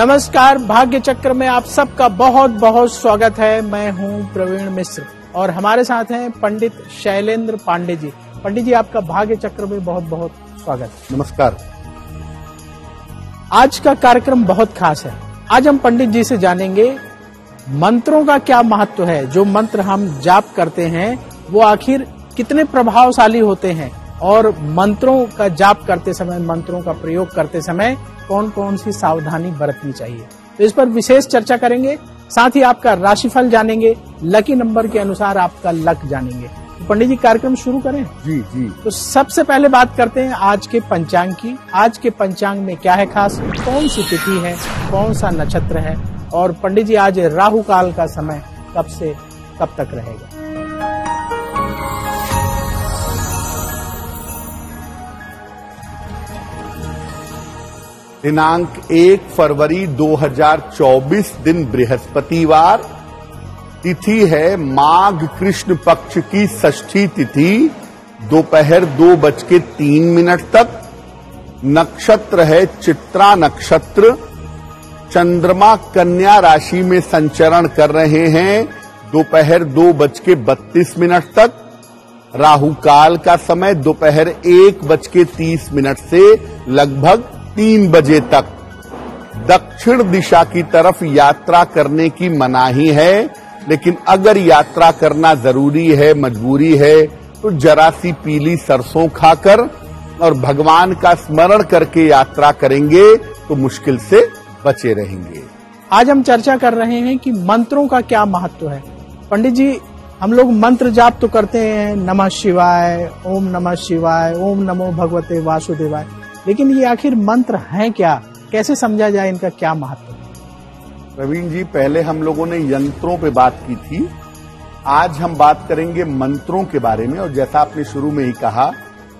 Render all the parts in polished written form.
नमस्कार, भाग्य चक्र में आप सबका बहुत बहुत स्वागत है। मैं हूं प्रवीण मिश्र और हमारे साथ हैं पंडित शैलेंद्र पांडे जी। पंडित जी, आपका भाग्य चक्र में बहुत बहुत स्वागत। नमस्कार। आज का कार्यक्रम बहुत खास है। आज हम पंडित जी से जानेंगे मंत्रों का क्या महत्व है। जो मंत्र हम जाप करते हैं वो आखिर कितने प्रभावशाली होते हैं और मंत्रों का जाप करते समय, मंत्रों का प्रयोग करते समय कौन कौन सी सावधानी बरतनी चाहिए, तो इस पर विशेष चर्चा करेंगे। साथ ही आपका राशिफल जानेंगे, लकी नंबर के अनुसार आपका लक जानेंगे। तो पंडित जी, कार्यक्रम शुरू करें? जी जी। तो सबसे पहले बात करते हैं आज के पंचांग की। आज के पंचांग में क्या है खास, कौन सी तिथि है, कौन सा नक्षत्र है, और पंडित जी आज राहु काल का समय कब से कब तक रहेगा? दिनांक 1 फरवरी 2024 दिन बृहस्पतिवार, तिथि है माघ कृष्ण पक्ष की षष्ठी तिथि, दोपहर 2:03 तक। नक्षत्र है चित्रा नक्षत्र। चंद्रमा कन्या राशि में संचरण कर रहे हैं दोपहर 2:32 तक। राहु काल का समय दोपहर 1:30 से लगभग 3 बजे तक। दक्षिण दिशा की तरफ यात्रा करने की मनाही है, लेकिन अगर यात्रा करना जरूरी है, मजबूरी है, तो जरा सी पीली सरसों खाकर और भगवान का स्मरण करके यात्रा करेंगे तो मुश्किल से बचे रहेंगे। आज हम चर्चा कर रहे हैं कि मंत्रों का क्या महत्व है। पंडित जी, हम लोग मंत्र जाप तो करते हैं, नमः शिवाय, ओम नमः शिवाय, ओम नमो भगवते वासुदेवाय, लेकिन ये आखिर मंत्र हैं क्या, कैसे समझा जाए, इनका क्या महत्व है? प्रवीण जी, पहले हम लोगों ने यंत्रों पे बात की थी, आज हम बात करेंगे मंत्रों के बारे में। और जैसा आपने शुरू में ही कहा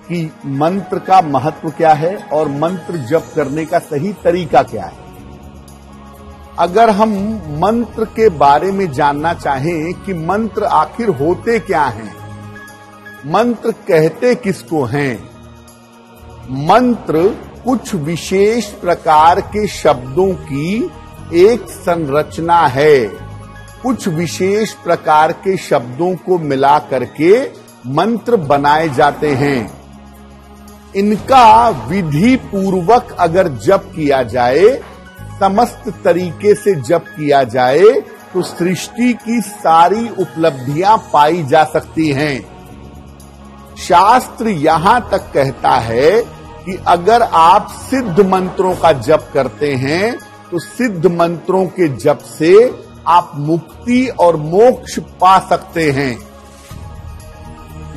कि मंत्र का महत्व क्या है और मंत्र जप करने का सही तरीका क्या है। अगर हम मंत्र के बारे में जानना चाहें कि मंत्र आखिर होते क्या हैं, मंत्र कहते किसको हैं, मंत्र कुछ विशेष प्रकार के शब्दों की एक संरचना है। कुछ विशेष प्रकार के शब्दों को मिला करके मंत्र बनाए जाते हैं। इनका विधि पूर्वक अगर जप किया जाए, समस्त तरीके से जप किया जाए, तो सृष्टि की सारी उपलब्धियां पाई जा सकती हैं। शास्त्र यहां तक कहता है कि अगर आप सिद्ध मंत्रों का जप करते हैं तो सिद्ध मंत्रों के जप से आप मुक्ति और मोक्ष पा सकते हैं।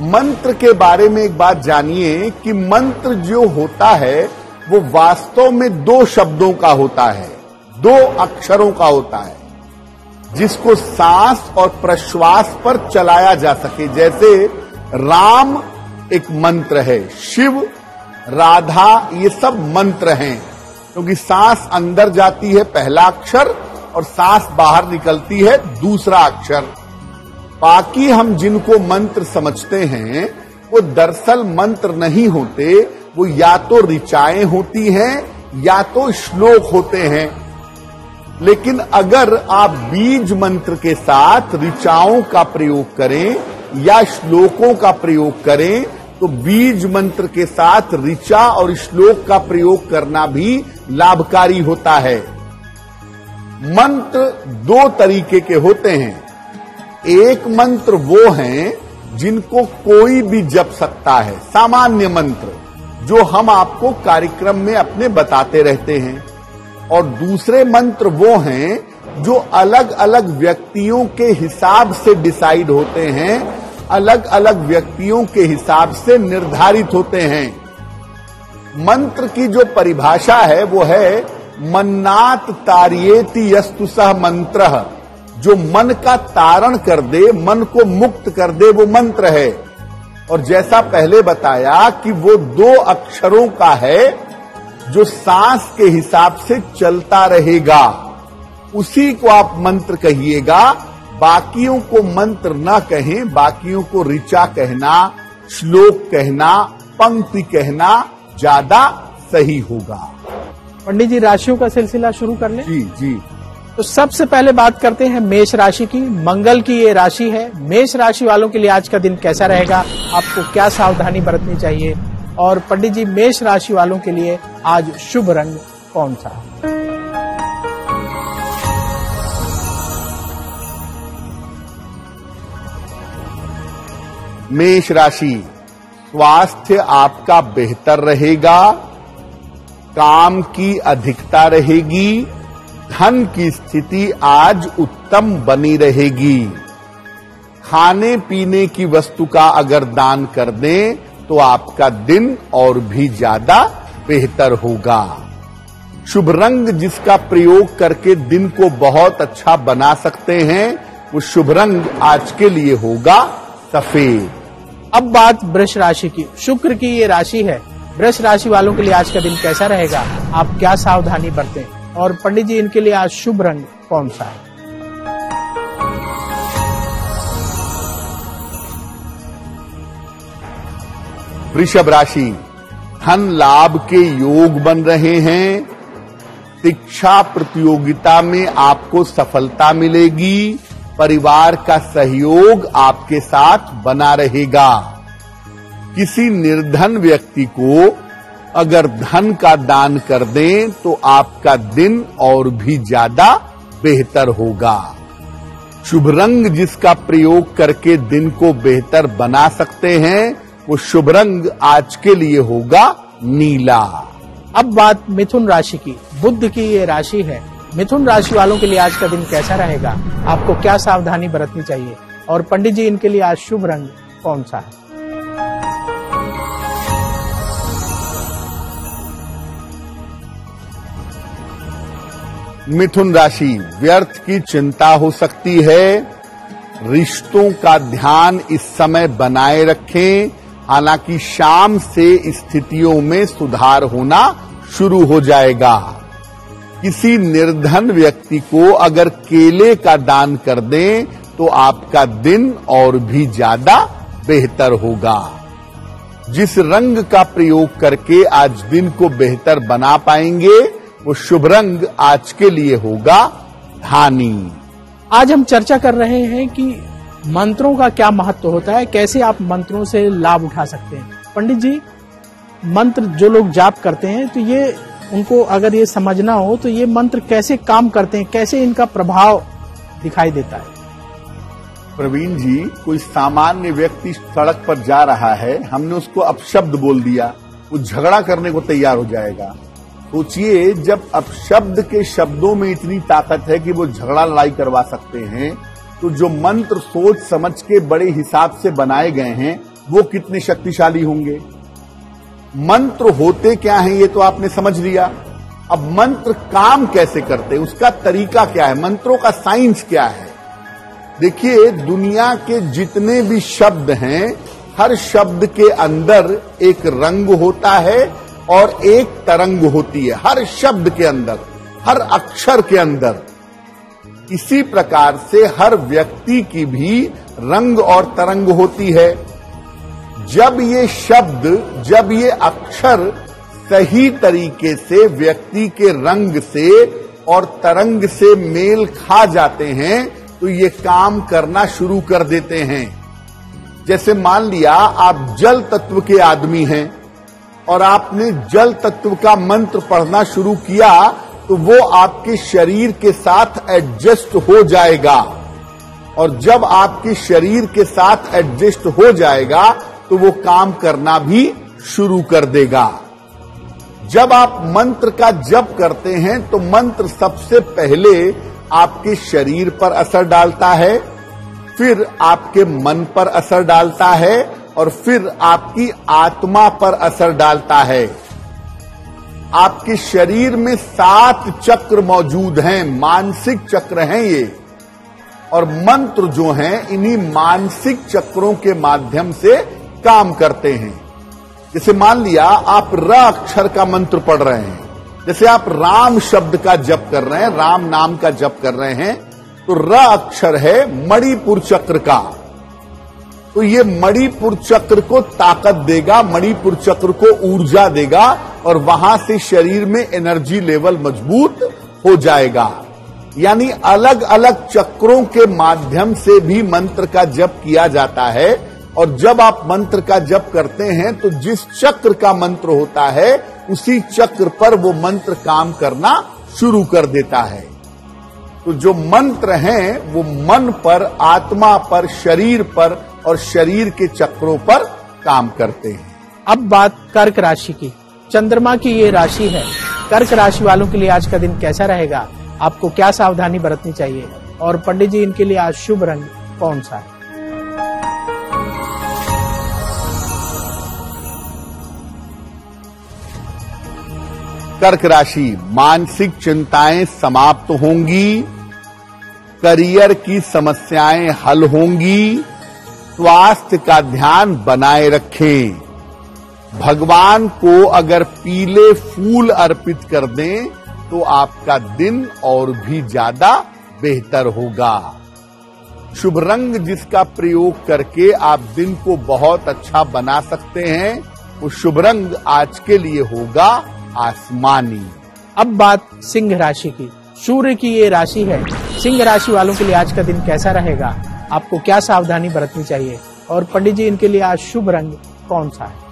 मंत्र के बारे में एक बात जानिए कि मंत्र जो होता है वो वास्तव में 2 शब्दों का होता है, 2 अक्षरों का होता है, जिसको सांस और प्रश्वास पर चलाया जा सके। जैसे राम एक मंत्र है, शिव, राधा, ये सब मंत्र हैं, क्योंकि सांस अंदर जाती है पहला अक्षर और सांस बाहर निकलती है दूसरा अक्षर। बाकी हम जिनको मंत्र समझते हैं वो दरअसल मंत्र नहीं होते, वो या तो ऋचाएं होती हैं या तो श्लोक होते हैं। लेकिन अगर आप बीज मंत्र के साथ ऋचाओं का प्रयोग करें या श्लोकों का प्रयोग करें, तो बीज मंत्र के साथ ऋचा और श्लोक का प्रयोग करना भी लाभकारी होता है। मंत्र 2 तरीके के होते हैं। एक मंत्र वो हैं जिनको कोई भी जप सकता है, सामान्य मंत्र, जो हम आपको कार्यक्रम में अपने बताते रहते हैं। और दूसरे मंत्र वो हैं जो अलग अलग व्यक्तियों के हिसाब से डिसाइड होते हैं, अलग अलग व्यक्तियों के हिसाब से निर्धारित होते हैं। मंत्र की जो परिभाषा है वो है मन्नात तारयेति यस्तु सह मंत्रः, जो मन का तारण कर दे, मन को मुक्त कर दे, वो मंत्र है। और जैसा पहले बताया कि वो 2 अक्षरों का है जो सांस के हिसाब से चलता रहेगा, उसी को आप मंत्र कहिएगा। बाकियों को मंत्र ना कहें, बाकियों को ऋचा कहना, श्लोक कहना, पंक्ति कहना ज्यादा सही होगा। पंडित जी राशियों का सिलसिला शुरू कर लें। जी जी। तो सबसे पहले बात करते हैं मेष राशि की। मंगल की ये राशि है। मेष राशि वालों के लिए आज का दिन कैसा रहेगा, आपको क्या सावधानी बरतनी चाहिए, और पंडित जी मेष राशि वालों के लिए आज शुभ रंग कौन सा? मेष राशि, स्वास्थ्य आपका बेहतर रहेगा, काम की अधिकता रहेगी, धन की स्थिति आज उत्तम बनी रहेगी। खाने पीने की वस्तु का अगर दान कर दें तो आपका दिन और भी ज्यादा बेहतर होगा। शुभ रंग जिसका प्रयोग करके दिन को बहुत अच्छा बना सकते हैं, वो शुभ रंग आज के लिए होगा सफेद। अब बात वृष राशि की। शुक्र की ये राशि है। वृष राशि वालों के लिए आज का दिन कैसा रहेगा, आप क्या सावधानी बरतें, और पंडित जी इनके लिए आज शुभ रंग कौन सा है? वृषभ राशि, धन लाभ के योग बन रहे हैं। शिक्षा प्रतियोगिता में आपको सफलता मिलेगी। परिवार का सहयोग आपके साथ बना रहेगा। किसी निर्धन व्यक्ति को अगर धन का दान कर दें तो आपका दिन और भी ज्यादा बेहतर होगा। शुभ रंग जिसका प्रयोग करके दिन को बेहतर बना सकते हैं, वो शुभ रंग आज के लिए होगा नीला। अब बात मिथुन राशि की। बुध की ये राशि है। मिथुन राशि वालों के लिए आज का दिन कैसा रहेगा, आपको क्या सावधानी बरतनी चाहिए, और पंडित जी इनके लिए आज शुभ रंग कौन सा है? मिथुन राशि, व्यर्थ की चिंता हो सकती है। रिश्तों का ध्यान इस समय बनाए रखें। हालांकि शाम से स्थितियों में सुधार होना शुरू हो जाएगा। किसी निर्धन व्यक्ति को अगर केले का दान कर दें तो आपका दिन और भी ज्यादा बेहतर होगा। जिस रंग का प्रयोग करके आज दिन को बेहतर बना पाएंगे, वो शुभ रंग आज के लिए होगा धानी। आज हम चर्चा कर रहे हैं कि मंत्रों का क्या महत्व होता है, कैसे आप मंत्रों से लाभ उठा सकते हैं। पंडित जी, मंत्र जो लोग जाप करते हैं तो ये उनको अगर ये समझना हो तो ये मंत्र कैसे काम करते हैं, कैसे इनका प्रभाव दिखाई देता है? प्रवीण जी, कोई सामान्य व्यक्ति सड़क पर जा रहा है, हमने उसको अपशब्द बोल दिया, वो झगड़ा करने को तैयार हो जाएगा। सोचिए, जब अपशब्द के शब्दों में इतनी ताकत है कि वो झगड़ा लड़ाई करवा सकते हैं, तो जो मंत्र सोच समझ के बड़े हिसाब से बनाए गए हैं वो कितने शक्तिशाली होंगे। मंत्र होते क्या हैं ये तो आपने समझ लिया। अब मंत्र काम कैसे करते हैं, उसका तरीका क्या है, मंत्रों का साइंस क्या है। देखिए, दुनिया के जितने भी शब्द हैं, हर शब्द के अंदर एक रंग होता है और एक तरंग होती है। हर शब्द के अंदर, हर अक्षर के अंदर। इसी प्रकार से हर व्यक्ति की भी रंग और तरंग होती है। जब ये शब्द, जब ये अक्षर सही तरीके से व्यक्ति के रंग से और तरंग से मेल खा जाते हैं तो ये काम करना शुरू कर देते हैं। जैसे मान लिया आप जल तत्व के आदमी हैं और आपने जल तत्व का मंत्र पढ़ना शुरू किया तो वो आपके शरीर के साथ एडजस्ट हो जाएगा, और जब आपके शरीर के साथ एडजस्ट हो जाएगा तो वो काम करना भी शुरू कर देगा। जब आप मंत्र का जप करते हैं तो मंत्र सबसे पहले आपके शरीर पर असर डालता है, फिर आपके मन पर असर डालता है, और फिर आपकी आत्मा पर असर डालता है। आपके शरीर में 7 चक्र मौजूद हैं, मानसिक चक्र हैं ये, और मंत्र जो हैं इन्हीं मानसिक चक्रों के माध्यम से काम करते हैं। जैसे मान लिया आप र अक्षर का मंत्र पढ़ रहे हैं, जैसे आप राम शब्द का जप कर रहे हैं, राम नाम का जप कर रहे हैं, तो र अक्षर है मणिपुर चक्र का, तो ये मणिपुर चक्र को ताकत देगा, मणिपुर चक्र को ऊर्जा देगा, और वहां से शरीर में एनर्जी लेवल मजबूत हो जाएगा। यानी अलग अलग चक्रों के माध्यम से भी मंत्र का जप किया जाता है। और जब आप मंत्र का जप करते हैं तो जिस चक्र का मंत्र होता है उसी चक्र पर वो मंत्र काम करना शुरू कर देता है। तो जो मंत्र हैं वो मन पर, आत्मा पर, शरीर पर और शरीर के चक्रों पर काम करते हैं। अब बात कर्क राशि की। चंद्रमा की ये राशि है। कर्क राशि वालों के लिए आज का दिन कैसा रहेगा, आपको क्या सावधानी बरतनी चाहिए, और पंडित जी इनके लिए आज शुभ रंग कौन सा है? कर्क राशि, मानसिक चिंताएं समाप्त होंगी, करियर की समस्याएं हल होंगी, स्वास्थ्य का ध्यान बनाए रखें। भगवान को अगर पीले फूल अर्पित कर दें तो आपका दिन और भी ज्यादा बेहतर होगा। शुभ रंग जिसका प्रयोग करके आप दिन को बहुत अच्छा बना सकते हैं वो शुभ रंग आज के लिए होगा आसमानी। अब बात सिंह राशि की। सूर्य की ये राशि है। सिंह राशि वालों के लिए आज का दिन कैसा रहेगा, आपको क्या सावधानी बरतनी चाहिए, और पंडित जी इनके लिए आज शुभ रंग कौन सा है?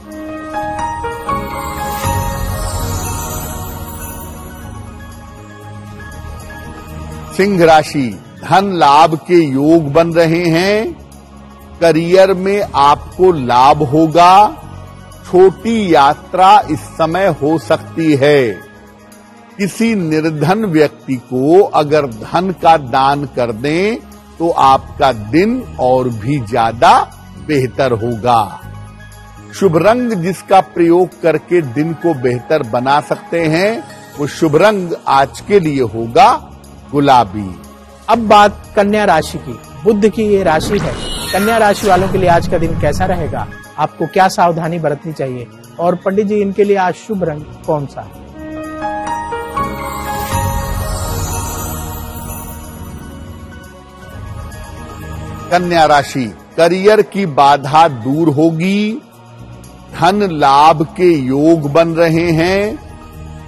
सिंह राशि, धन लाभ के योग बन रहे हैं, करियर में आपको लाभ होगा, छोटी यात्रा इस समय हो सकती है। किसी निर्धन व्यक्ति को अगर धन का दान कर दें तो आपका दिन और भी ज्यादा बेहतर होगा। शुभ रंग जिसका प्रयोग करके दिन को बेहतर बना सकते हैं वो शुभ रंग आज के लिए होगा गुलाबी। अब बात कन्या राशि की। बुध की ये राशि है। कन्या राशि वालों के लिए आज का दिन कैसा रहेगा, आपको क्या सावधानी बरतनी चाहिए, और पंडित जी इनके लिए आज शुभ रंग कौन सा है? कन्या राशि, करियर की बाधा दूर होगी, धन लाभ के योग बन रहे हैं,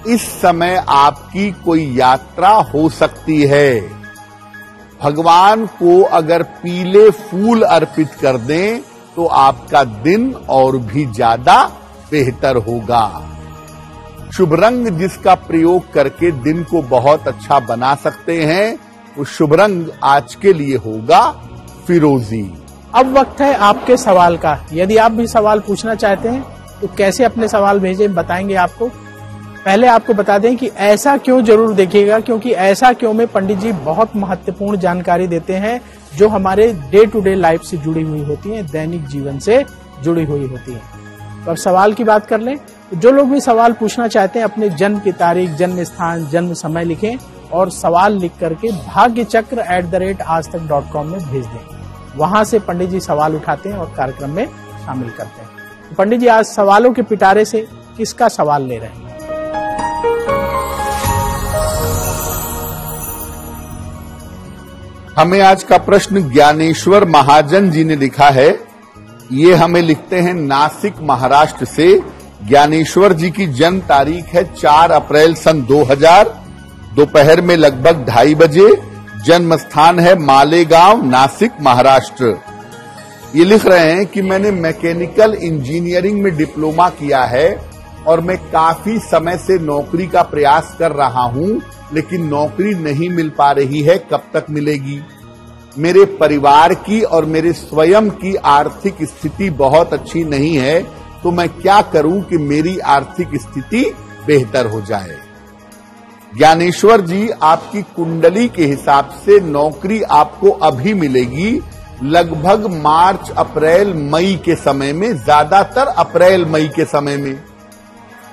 इस समय आपकी कोई यात्रा हो सकती है। भगवान को अगर पीले फूल अर्पित कर दें तो आपका दिन और भी ज्यादा बेहतर होगा। शुभ रंग जिसका प्रयोग करके दिन को बहुत अच्छा बना सकते हैं वो शुभ रंग आज के लिए होगा फिरोजी। अब वक्त है आपके सवाल का। यदि आप भी सवाल पूछना चाहते हैं तो कैसे अपने सवाल भेजें बताएंगे आपको। पहले आपको बता दें कि ऐसा क्यों जरूर देखिएगा, क्योंकि ऐसा क्यों में पंडित जी बहुत महत्वपूर्ण जानकारी देते हैं जो हमारे डे टू डे लाइफ से जुड़ी हुई होती है, दैनिक जीवन से जुड़ी हुई होती है। तो अब सवाल की बात कर लें। तो जो लोग भी सवाल पूछना चाहते हैं अपने जन्म की तारीख, जन्म स्थान, जन्म समय लिखें और सवाल लिख करके bhagyachakra@aajtak.com में भेज दें। वहां से पंडित जी सवाल उठाते हैं और कार्यक्रम में शामिल करते हैं। तो पंडित जी आज सवालों के पिटारे से किसका सवाल ले रहे हैं? हमें आज का प्रश्न ज्ञानेश्वर महाजन जी ने लिखा है। ये हमें लिखते हैं नासिक महाराष्ट्र से। ज्ञानेश्वर जी की जन्म तारीख है 4 अप्रैल सन 2000, दोपहर में लगभग 2:30 बजे। जन्म स्थान है मालेगांव, नासिक महाराष्ट्र। ये लिख रहे हैं कि मैंने मैकेनिकल इंजीनियरिंग में डिप्लोमा किया है और मैं काफी समय से नौकरी का प्रयास कर रहा हूं, लेकिन नौकरी नहीं मिल पा रही है। कब तक मिलेगी? मेरे परिवार की और मेरे स्वयं की आर्थिक स्थिति बहुत अच्छी नहीं है, तो मैं क्या करूं कि मेरी आर्थिक स्थिति बेहतर हो जाए? ज्ञानेश्वर जी, आपकी कुंडली के हिसाब से नौकरी आपको अभी मिलेगी, लगभग मार्च, अप्रैल, मई के समय में, ज्यादातर अप्रैल मई के समय में।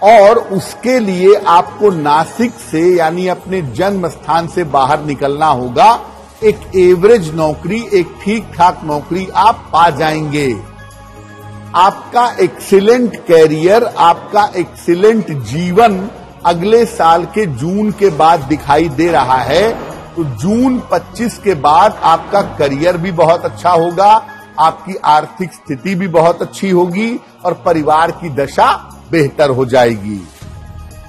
और उसके लिए आपको नासिक से यानी अपने जन्म स्थान से बाहर निकलना होगा। एक एवरेज नौकरी, एक ठीक ठाक नौकरी आप पा जाएंगे। आपका एक्सीलेंट कैरियर, आपका एक्सीलेंट जीवन अगले साल के जून के बाद दिखाई दे रहा है। तो जून 25 के बाद आपका करियर भी बहुत अच्छा होगा, आपकी आर्थिक स्थिति भी बहुत अच्छी होगी और परिवार की दशा बेहतर हो जाएगी।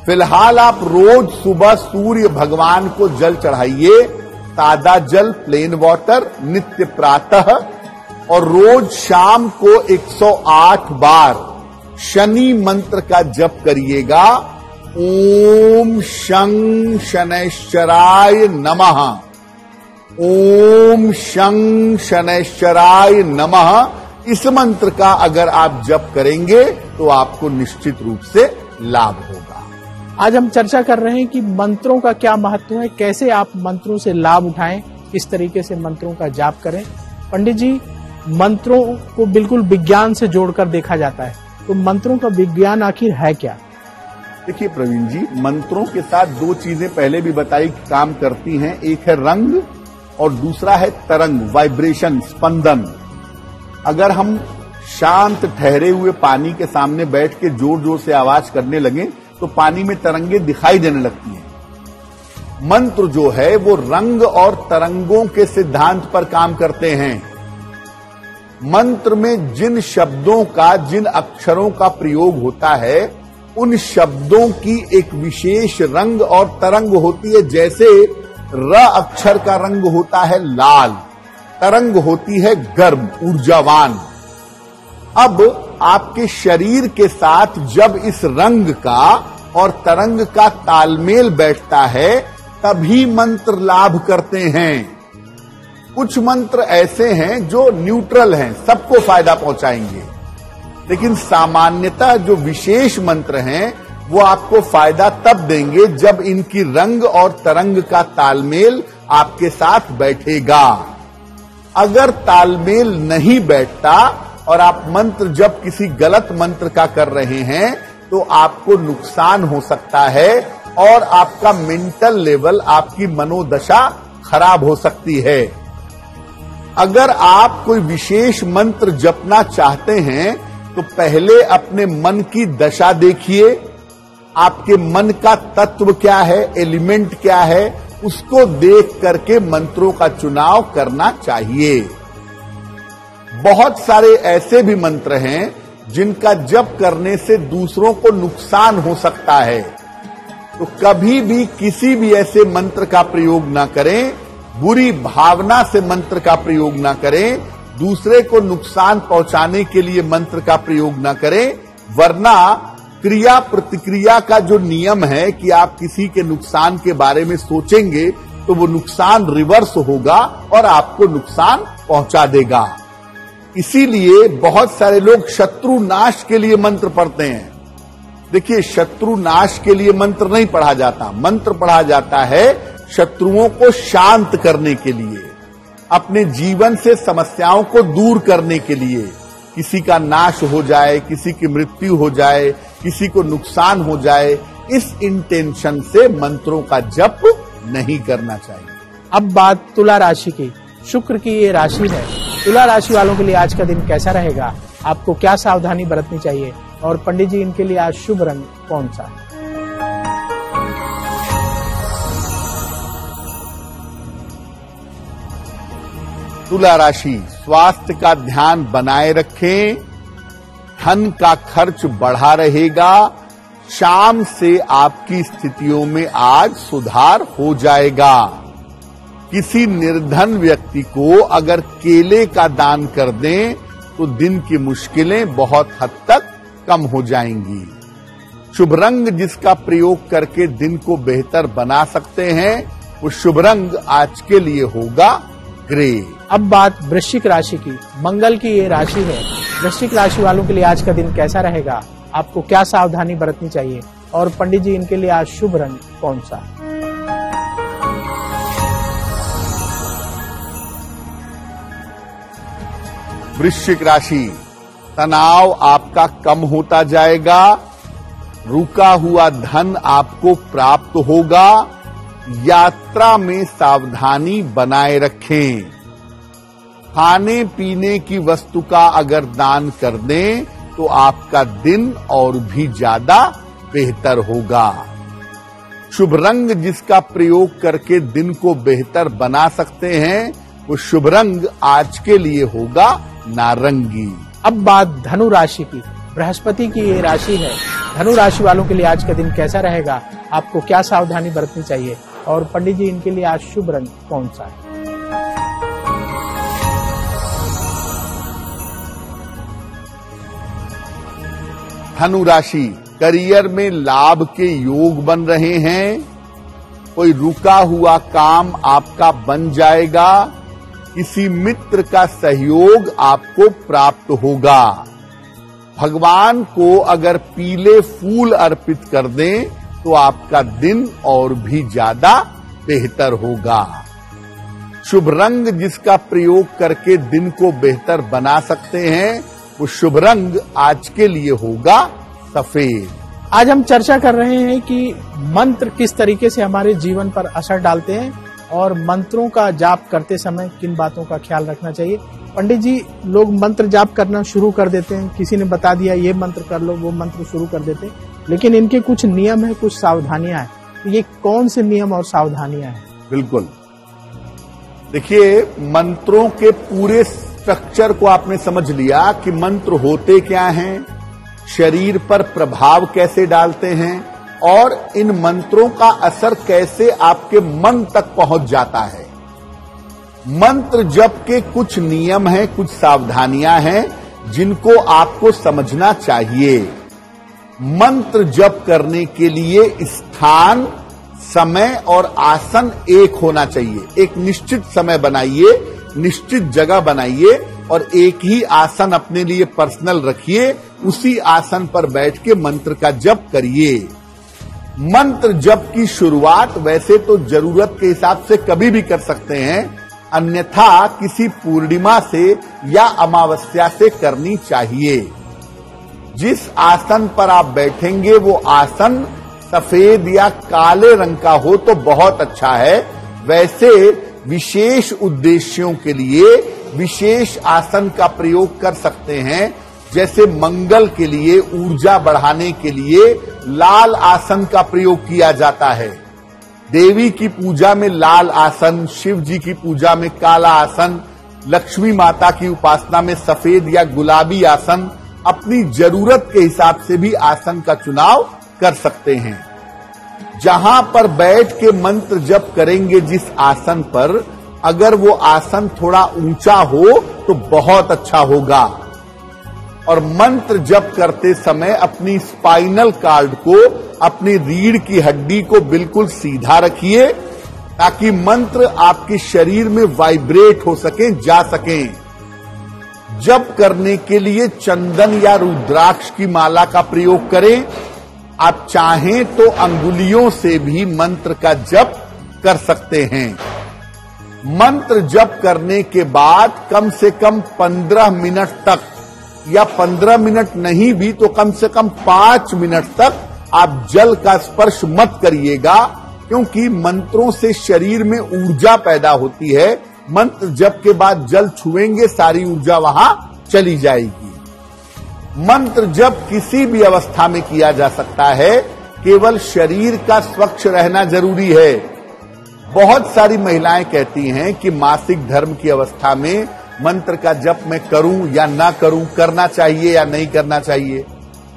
फिलहाल आप रोज सुबह सूर्य भगवान को जल चढ़ाइए, सादा जल, प्लेन वाटर, नित्य प्रातः, और रोज शाम को 108 बार शनि मंत्र का जप करिएगा। ओम शं शनैश्चराय नमः, ओम शं शनैश्चराय नमः। इस मंत्र का अगर आप जप करेंगे तो आपको निश्चित रूप से लाभ होगा। आज हम चर्चा कर रहे हैं कि मंत्रों का क्या महत्व है, कैसे आप मंत्रों से लाभ उठाएं, किस तरीके से मंत्रों का जाप करें। पंडित जी, मंत्रों को बिल्कुल विज्ञान से जोड़कर देखा जाता है, तो मंत्रों का विज्ञान आखिर है क्या? देखिए प्रवीण जी, मंत्रों के साथ दो चीजें पहले भी बताई काम करती हैं। एक है रंग और दूसरा है तरंग, वाइब्रेशन, स्पंदन। अगर हम शांत ठहरे हुए पानी के सामने बैठ के जोर जोर से आवाज करने लगे तो पानी में तरंगे दिखाई देने लगती हैं। मंत्र जो है वो रंग और तरंगों के सिद्धांत पर काम करते हैं। मंत्र में जिन शब्दों का, जिन अक्षरों का प्रयोग होता है, उन शब्दों की एक विशेष रंग और तरंग होती है। जैसे र अक्षर का रंग होता है लाल, तरंग होती है गर्म, ऊर्जावान। अब आपके शरीर के साथ जब इस रंग का और तरंग का तालमेल बैठता है तभी मंत्र लाभ करते हैं। कुछ मंत्र ऐसे हैं जो न्यूट्रल हैं, सबको फायदा पहुंचाएंगे, लेकिन सामान्यतः जो विशेष मंत्र हैं वो आपको फायदा तब देंगे जब इनकी रंग और तरंग का तालमेल आपके साथ बैठेगा। अगर तालमेल नहीं बैठता और आप मंत्र जब किसी गलत मंत्र का कर रहे हैं तो आपको नुकसान हो सकता है और आपका मेंटल लेवल, आपकी मनोदशा खराब हो सकती है। अगर आप कोई विशेष मंत्र जपना चाहते हैं तो पहले अपने मन की दशा देखिए, आपके मन का तत्व क्या है, एलिमेंट क्या है, उसको देख करके मंत्रों का चुनाव करना चाहिए। बहुत सारे ऐसे भी मंत्र हैं जिनका जप करने से दूसरों को नुकसान हो सकता है, तो कभी भी किसी भी ऐसे मंत्र का प्रयोग ना करें, बुरी भावना से मंत्र का प्रयोग ना करें, दूसरे को नुकसान पहुंचाने के लिए मंत्र का प्रयोग ना करें, वरना क्रिया प्रतिक्रिया का जो नियम है कि आप किसी के नुकसान के बारे में सोचेंगे तो वो नुकसान रिवर्स होगा और आपको नुकसान पहुंचा देगा। इसीलिए बहुत सारे लोग शत्रु नाश के लिए मंत्र पढ़ते हैं। देखिए, शत्रु नाश के लिए मंत्र नहीं पढ़ा जाता, मंत्र पढ़ा जाता है शत्रुओं को शांत करने के लिए, अपने जीवन से समस्याओं को दूर करने के लिए। किसी का नाश हो जाए, किसी की मृत्यु हो जाए, किसी को नुकसान हो जाए, इस इंटेंशन से मंत्रों का जप नहीं करना चाहिए। अब बात तुला राशि की। शुक्र की ये राशि है, तुला राशि वालों के लिए आज का दिन कैसा रहेगा, आपको क्या सावधानी बरतनी चाहिए, और पंडित जी इनके लिए आज शुभ रंग कौन सा? तुला राशि, स्वास्थ्य का ध्यान बनाए रखें, धन का खर्च बढ़ा रहेगा, शाम से आपकी स्थितियों में आज सुधार हो जाएगा। किसी निर्धन व्यक्ति को अगर केले का दान कर दें तो दिन की मुश्किलें बहुत हद तक कम हो जाएंगी। शुभ रंग जिसका प्रयोग करके दिन को बेहतर बना सकते हैं वो शुभ रंग आज के लिए होगा ग्रे। अब बात वृश्चिक राशि की। मंगल की ये राशि है, वृश्चिक राशि वालों के लिए आज का दिन कैसा रहेगा, आपको क्या सावधानी बरतनी चाहिए, और पंडित जी इनके लिए आज शुभ रंग कौन सा? वृश्चिक राशि, तनाव आपका कम होता जाएगा, रुका हुआ धन आपको प्राप्त होगा, यात्रा में सावधानी बनाए रखें। खाने पीने की वस्तु का अगर दान कर दें तो आपका दिन और भी ज्यादा बेहतर होगा। शुभ रंग जिसका प्रयोग करके दिन को बेहतर बना सकते हैं वो शुभ रंग आज के लिए होगा नारंगी। अब बात धनु राशि की। बृहस्पति की ये राशि है, धनु राशि वालों के लिए आज का दिन कैसा रहेगा, आपको क्या सावधानी बरतनी चाहिए, और पंडित जी इनके लिए आज शुभ रंग कौन सा है? धनु राशि, करियर में लाभ के योग बन रहे हैं। कोई रुका हुआ काम आपका बन जाएगा। किसी मित्र का सहयोग आपको प्राप्त होगा। भगवान को अगर पीले फूल अर्पित कर दें तो आपका दिन और भी ज्यादा बेहतर होगा। शुभ रंग जिसका प्रयोग करके दिन को बेहतर बना सकते हैं, वो शुभ रंग आज के लिए होगा सफेद। आज हम चर्चा कर रहे हैं कि मंत्र किस तरीके से हमारे जीवन पर असर डालते हैं और मंत्रों का जाप करते समय किन बातों का ख्याल रखना चाहिए। पंडित जी, लोग मंत्र जाप करना शुरू कर देते हैं, किसी ने बता दिया ये मंत्र कर लो, वो मंत्र शुरू कर देते हैं, लेकिन इनके कुछ नियम है, कुछ सावधानियां हैं। तो ये कौन से नियम और सावधानियां हैं? बिल्कुल, देखिए, मंत्रों के पूरे स्ट्रक्चर को आपने समझ लिया कि मंत्र होते क्या हैं, शरीर पर प्रभाव कैसे डालते हैं और इन मंत्रों का असर कैसे आपके मन तक पहुंच जाता है। मंत्र जप के कुछ नियम हैं, कुछ सावधानियां हैं जिनको आपको समझना चाहिए। मंत्र जप करने के लिए स्थान, समय और आसन एक होना चाहिए। एक निश्चित समय बनाइए, निश्चित जगह बनाइए और एक ही आसन अपने लिए पर्सनल रखिए। उसी आसन पर बैठ के मंत्र का जप करिए। मंत्र जप की शुरुआत वैसे तो जरूरत के हिसाब से कभी भी कर सकते हैं, अन्यथा किसी पूर्णिमा से या अमावस्या से करनी चाहिए। जिस आसन पर आप बैठेंगे वो आसन सफेद या काले रंग का हो तो बहुत अच्छा है। वैसे विशेष उद्देश्यों के लिए विशेष आसन का प्रयोग कर सकते हैं। जैसे मंगल के लिए, ऊर्जा बढ़ाने के लिए लाल आसन का प्रयोग किया जाता है। देवी की पूजा में लाल आसन, शिव जी की पूजा में काला आसन, लक्ष्मी माता की उपासना में सफेद या गुलाबी आसन, अपनी जरूरत के हिसाब से भी आसन का चुनाव कर सकते हैं। जहां पर बैठ के मंत्र जप करेंगे जिस आसन पर, अगर वो आसन थोड़ा ऊंचा हो तो बहुत अच्छा होगा। और मंत्र जप करते समय अपनी स्पाइनल कॉर्ड को, अपनी रीढ़ की हड्डी को बिल्कुल सीधा रखिए ताकि मंत्र आपके शरीर में वाइब्रेट हो सके, जा सके। जप करने के लिए चंदन या रुद्राक्ष की माला का प्रयोग करें। आप चाहें तो अंगुलियों से भी मंत्र का जप कर सकते हैं। मंत्र जप करने के बाद कम से कम 15 मिनट तक, या 15 मिनट नहीं भी तो कम से कम 5 मिनट तक आप जल का स्पर्श मत करिएगा, क्योंकि मंत्रों से शरीर में ऊर्जा पैदा होती है। मंत्र जप के बाद जल छुएंगे, सारी ऊर्जा वहां चली जाएगी। मंत्र जप किसी भी अवस्था में किया जा सकता है, केवल शरीर का स्वच्छ रहना जरूरी है। बहुत सारी महिलाएं कहती हैं कि मासिक धर्म की अवस्था में मंत्र का जप मैं करूं या ना करूं, करना चाहिए या नहीं करना चाहिए।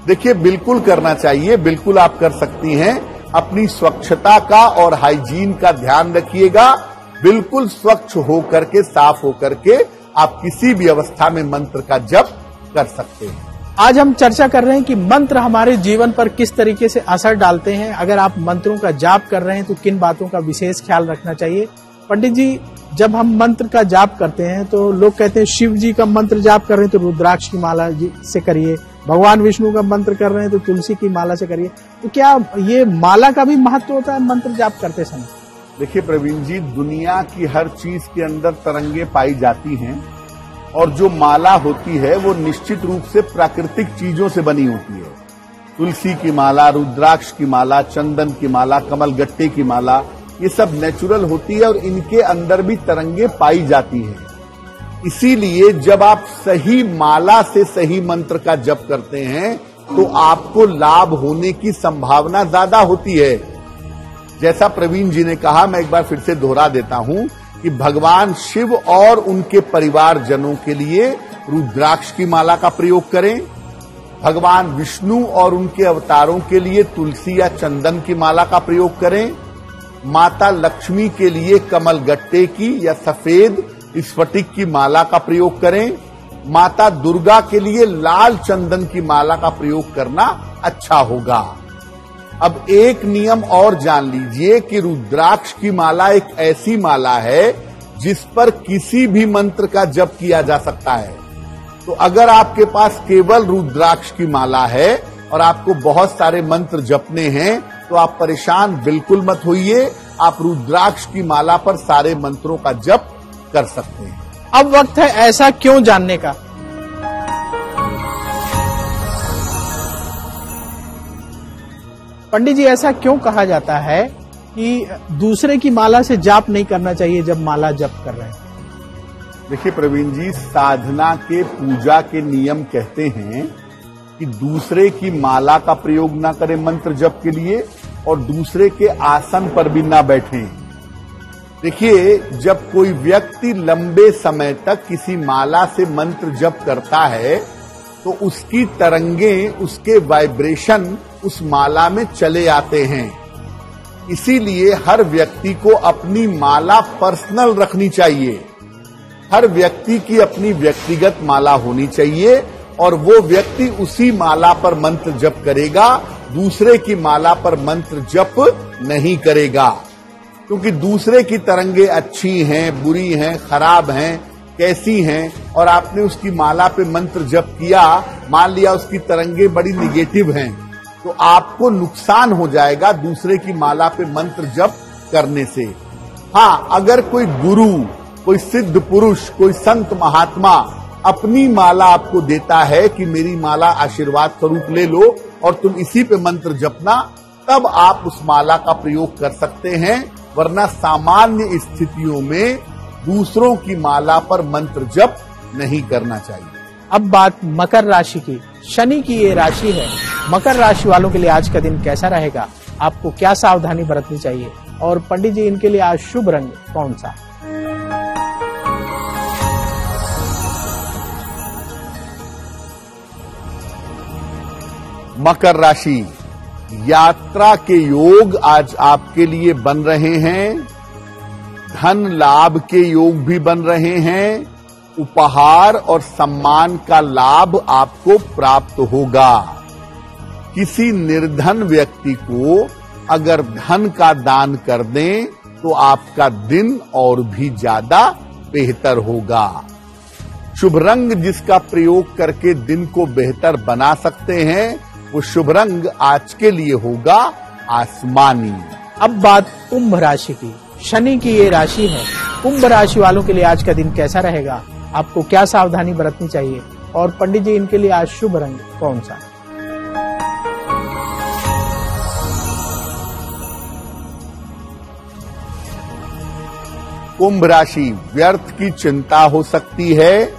देखिए, बिल्कुल करना चाहिए, बिल्कुल आप कर सकती हैं। अपनी स्वच्छता का और हाइजीन का ध्यान रखिएगा। बिल्कुल स्वच्छ होकर के, साफ होकर के आप किसी भी अवस्था में मंत्र का जप कर सकते हैं। आज हम चर्चा कर रहे हैं कि मंत्र हमारे जीवन पर किस तरीके से असर डालते हैं। अगर आप मंत्रों का जाप कर रहे हैं तो किन बातों का विशेष ख्याल रखना चाहिए। पंडित जी, जब हम मंत्र का जाप करते हैं तो लोग कहते हैं शिव जी का मंत्र जाप कर रहे हैं तो रुद्राक्ष की माला से करिए, भगवान विष्णु का मंत्र कर रहे हैं तो तुलसी की माला से करिए। तो क्या ये माला का भी महत्व होता है मंत्र जाप करते समय? देखिए प्रवीण जी, दुनिया की हर चीज के अंदर तरंगे पाई जाती हैं और जो माला होती है वो निश्चित रूप से प्राकृतिक चीजों से बनी होती है। तुलसी की माला, रुद्राक्ष की माला, चंदन की माला, कमलगट्टे की माला, ये सब नेचुरल होती है और इनके अंदर भी तरंगे पाई जाती हैं। इसीलिए जब आप सही माला से सही मंत्र का जप करते हैं तो आपको लाभ होने की संभावना ज्यादा होती है। जैसा प्रवीण जी ने कहा, मैं एक बार फिर से दोहरा देता हूं कि भगवान शिव और उनके परिवार जनों के लिए रुद्राक्ष की माला का प्रयोग करें। भगवान विष्णु और उनके अवतारों के लिए तुलसी या चंदन की माला का प्रयोग करें। माता लक्ष्मी के लिए कमल गट्टे की या सफेद स्फटिक की माला का प्रयोग करें। माता दुर्गा के लिए लाल चंदन की माला का प्रयोग करना अच्छा होगा। अब एक नियम और जान लीजिए कि रुद्राक्ष की माला एक ऐसी माला है जिस पर किसी भी मंत्र का जप किया जा सकता है। तो अगर आपके पास केवल रुद्राक्ष की माला है और आपको बहुत सारे मंत्र जपने हैं तो आप परेशान बिल्कुल मत होइए। आप रुद्राक्ष की माला पर सारे मंत्रों का जप कर सकते हैं। अब वक्त है ऐसा क्यों जानने का। पंडित जी, ऐसा क्यों कहा जाता है कि दूसरे की माला से जाप नहीं करना चाहिए जब माला जप कर रहे हैं? देखिए प्रवीण जी, साधना के पूजा के नियम कहते हैं कि दूसरे की माला का प्रयोग ना करें मंत्र जप के लिए और दूसरे के आसन पर भी ना बैठें। देखिए, जब कोई व्यक्ति लंबे समय तक किसी माला से मंत्र जप करता है तो उसकी तरंगें, उसके वाइब्रेशन उस माला में चले आते हैं। इसीलिए हर व्यक्ति को अपनी माला पर्सनल रखनी चाहिए। हर व्यक्ति की अपनी व्यक्तिगत माला होनी चाहिए और वो व्यक्ति उसी माला पर मंत्र जप करेगा, दूसरे की माला पर मंत्र जप नहीं करेगा। क्योंकि दूसरे की तरंगे अच्छी हैं, बुरी हैं, खराब हैं, कैसी हैं, और आपने उसकी माला पे मंत्र जप किया, मान लिया उसकी तरंगे बड़ी निगेटिव हैं, तो आपको नुकसान हो जाएगा दूसरे की माला पे मंत्र जप करने से। हाँ, अगर कोई गुरु, कोई सिद्ध पुरुष, कोई संत महात्मा अपनी माला आपको देता है कि मेरी माला आशीर्वाद स्वरूप ले लो और तुम इसी पे मंत्र जपना, तब आप उस माला का प्रयोग कर सकते हैं। वरना सामान्य स्थितियों में दूसरों की माला पर मंत्र जप नहीं करना चाहिए। अब बात मकर राशि की। शनि की ये राशि है। मकर राशि वालों के लिए आज का दिन कैसा रहेगा? आपको क्या सावधानी बरतनी चाहिए? और पंडित जी, इनके लिए आज शुभ रंग कौन सा? मकर राशि, यात्रा के योग आज आपके लिए बन रहे हैं। धन लाभ के योग भी बन रहे हैं। उपहार और सम्मान का लाभ आपको प्राप्त होगा। किसी निर्धन व्यक्ति को अगर धन का दान कर दें तो आपका दिन और भी ज्यादा बेहतर होगा। शुभ रंग जिसका प्रयोग करके दिन को बेहतर बना सकते हैं वो शुभ रंग आज के लिए होगा आसमानी। अब बात कुंभ राशि की। शनि की ये राशि है। कुंभ राशि वालों के लिए आज का दिन कैसा रहेगा? आपको क्या सावधानी बरतनी चाहिए? और पंडित जी, इनके लिए आज शुभ रंग कौन सा? कुंभ राशि, व्यर्थ की चिंता हो सकती है।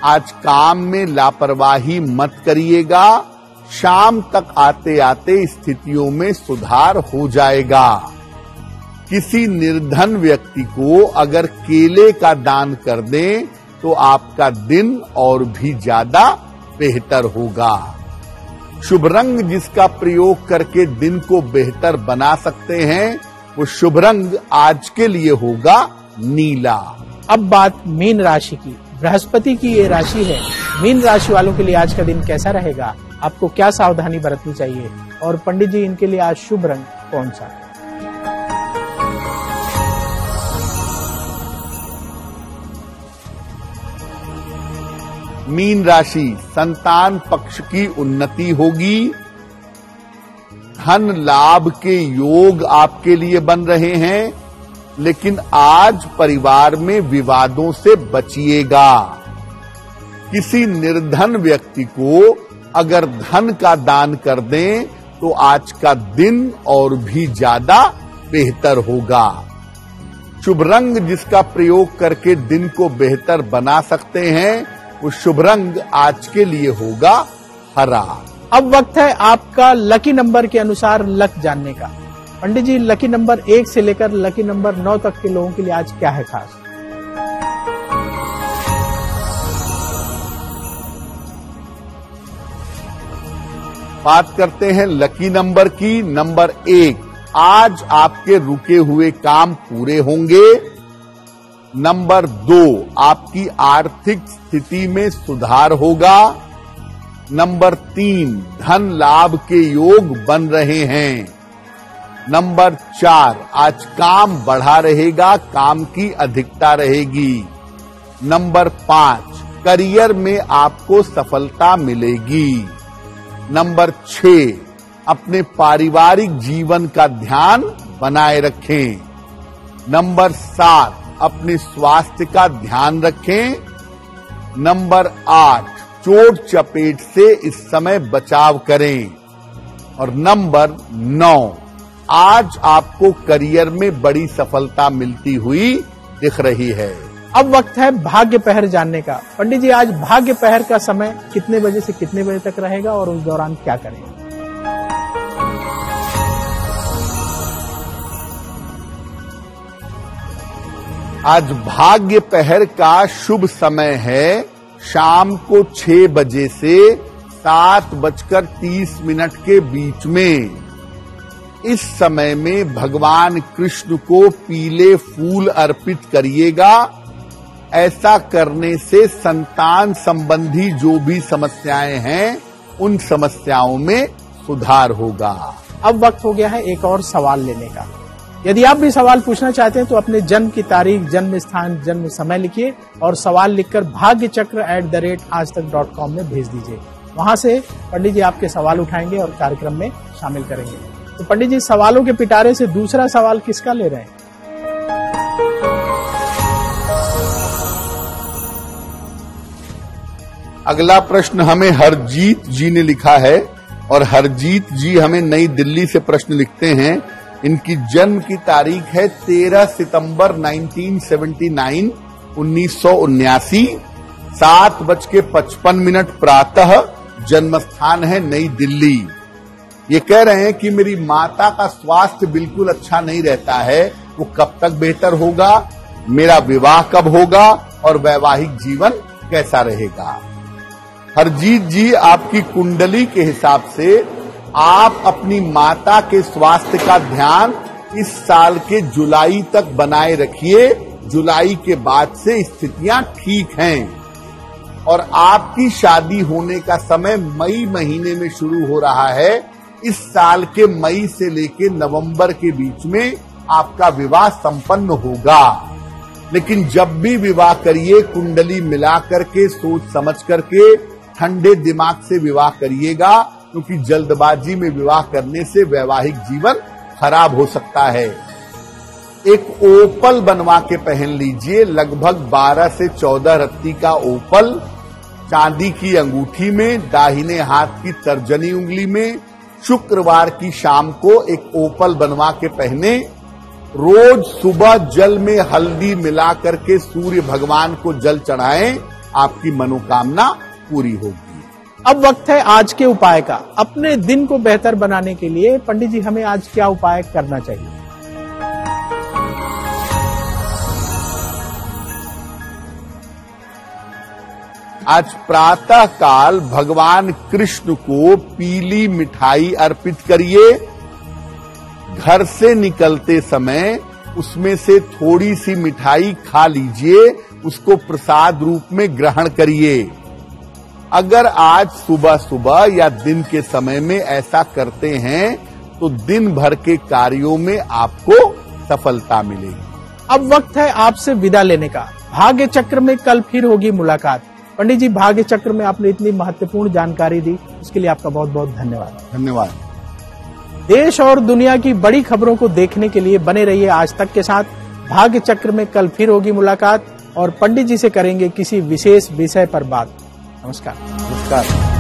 आज काम में लापरवाही मत करिएगा। शाम तक आते आते स्थितियों में सुधार हो जाएगा। किसी निर्धन व्यक्ति को अगर केले का दान कर दें तो आपका दिन और भी ज्यादा बेहतर होगा। शुभ रंग जिसका प्रयोग करके दिन को बेहतर बना सकते हैं वो शुभ रंग आज के लिए होगा नीला। अब बात मीन राशि की। बृहस्पति की ये राशि है। मीन राशि वालों के लिए आज का दिन कैसा रहेगा? आपको क्या सावधानी बरतनी चाहिए? और पंडित जी, इनके लिए आज शुभ रंग कौन सा? मीन राशि, संतान पक्ष की उन्नति होगी। धन लाभ के योग आपके लिए बन रहे हैं, लेकिन आज परिवार में विवादों से बचिएगा। किसी निर्धन व्यक्ति को अगर धन का दान कर दें तो आज का दिन और भी ज्यादा बेहतर होगा। शुभ रंग जिसका प्रयोग करके दिन को बेहतर बना सकते हैं वो शुभ रंग आज के लिए होगा हरा। अब वक्त है आपका लकी नंबर के अनुसार लक जानने का। पंडित जी, लकी नंबर 1 से लेकर लकी नंबर 9 तक के लोगों के लिए आज क्या है खास? बात करते हैं लकी नंबर की। नंबर 1, आज आपके रुके हुए काम पूरे होंगे। नंबर 2, आपकी आर्थिक स्थिति में सुधार होगा। नंबर 3, धन लाभ के योग बन रहे हैं। नंबर 4, आज काम बढ़ा रहेगा, काम की अधिकता रहेगी। नंबर 5, करियर में आपको सफलता मिलेगी। नंबर 6, अपने पारिवारिक जीवन का ध्यान बनाए रखें। नंबर 7, अपने स्वास्थ्य का ध्यान रखें। नंबर 8, चोट चपेट से इस समय बचाव करें। और नंबर 9, आज आपको करियर में बड़ी सफलता मिलती हुई दिख रही है। अब वक्त है भाग्य पहर जानने का। पंडित जी, आज भाग्य पहर का समय कितने बजे से कितने बजे तक रहेगा और उस दौरान क्या करेंगे? आज भाग्य पहर का शुभ समय है शाम को 6 बजे से 7:30 के बीच में। इस समय में भगवान कृष्ण को पीले फूल अर्पित करिएगा। ऐसा करने से संतान संबंधी जो भी समस्याएं हैं उन समस्याओं में सुधार होगा। अब वक्त हो गया है एक और सवाल लेने का। यदि आप भी सवाल पूछना चाहते हैं तो अपने जन्म की तारीख, जन्म स्थान, जन्म समय लिखिए और सवाल लिखकर bhagyachakra@aajtak.com में भेज दीजिए। वहां से पंडित जी आपके सवाल उठाएंगे और कार्यक्रम में शामिल करेंगे। तो पंडित जी, सवालों के पिटारे से दूसरा सवाल किसका ले रहे हैं? अगला प्रश्न हमें हरजीत जी ने लिखा है और हरजीत जी हमें नई दिल्ली से प्रश्न लिखते हैं। इनकी जन्म की तारीख है 13 सितंबर 1979 1979, 7:55 प्रातः। जन्म स्थान है नई दिल्ली। ये कह रहे हैं कि मेरी माता का स्वास्थ्य बिल्कुल अच्छा नहीं रहता है, वो कब तक बेहतर होगा, मेरा विवाह कब होगा और वैवाहिक जीवन कैसा रहेगा। हरजीत जी, आपकी कुंडली के हिसाब से आप अपनी माता के स्वास्थ्य का ध्यान इस साल के जुलाई तक बनाए रखिए। जुलाई के बाद से स्थितियां ठीक हैं और आपकी शादी होने का समय मई महीने में शुरू हो रहा है। इस साल के मई से लेकर नवंबर के बीच में आपका विवाह संपन्न होगा। लेकिन जब भी विवाह करिए कुंडली मिला करके, सोच समझ करके, ठंडे दिमाग से विवाह करिएगा, क्योंकि जल्दबाजी में विवाह करने से वैवाहिक जीवन खराब हो सकता है। एक ओपल बनवा के पहन लीजिए, लगभग 12 से 14 रत्ती का ओपल, चांदी की अंगूठी में, दाहिने हाथ की तर्जनी उंगली में। शुक्रवार की शाम को एक ओपल बनवा के पहने। रोज सुबह जल में हल्दी मिला करके सूर्य भगवान को जल चढ़ाएं, आपकी मनोकामना पूरी होगी। अब वक्त है आज के उपाय का। अपने दिन को बेहतर बनाने के लिए पंडित जी हमें आज क्या उपाय करना चाहिए? आज प्रातः काल भगवान कृष्ण को पीली मिठाई अर्पित करिए। घर से निकलते समय उसमें से थोड़ी सी मिठाई खा लीजिए, उसको प्रसाद रूप में ग्रहण करिए। अगर आज सुबह सुबह या दिन के समय में ऐसा करते हैं तो दिन भर के कार्यों में आपको सफलता मिलेगी। अब वक्त है आपसे विदा लेने का। भाग्य चक्र में कल फिर होगी मुलाकात। पंडित जी, भाग्य चक्र में आपने इतनी महत्वपूर्ण जानकारी दी, उसके लिए आपका बहुत बहुत धन्यवाद। धन्यवाद। देश और दुनिया की बड़ी खबरों को देखने के लिए बने रहिए आज तक के साथ। भाग्य चक्र में कल फिर होगी मुलाकात और पंडित जी से करेंगे किसी विशेष विषय पर बात। नमस्कार। नमस्कार।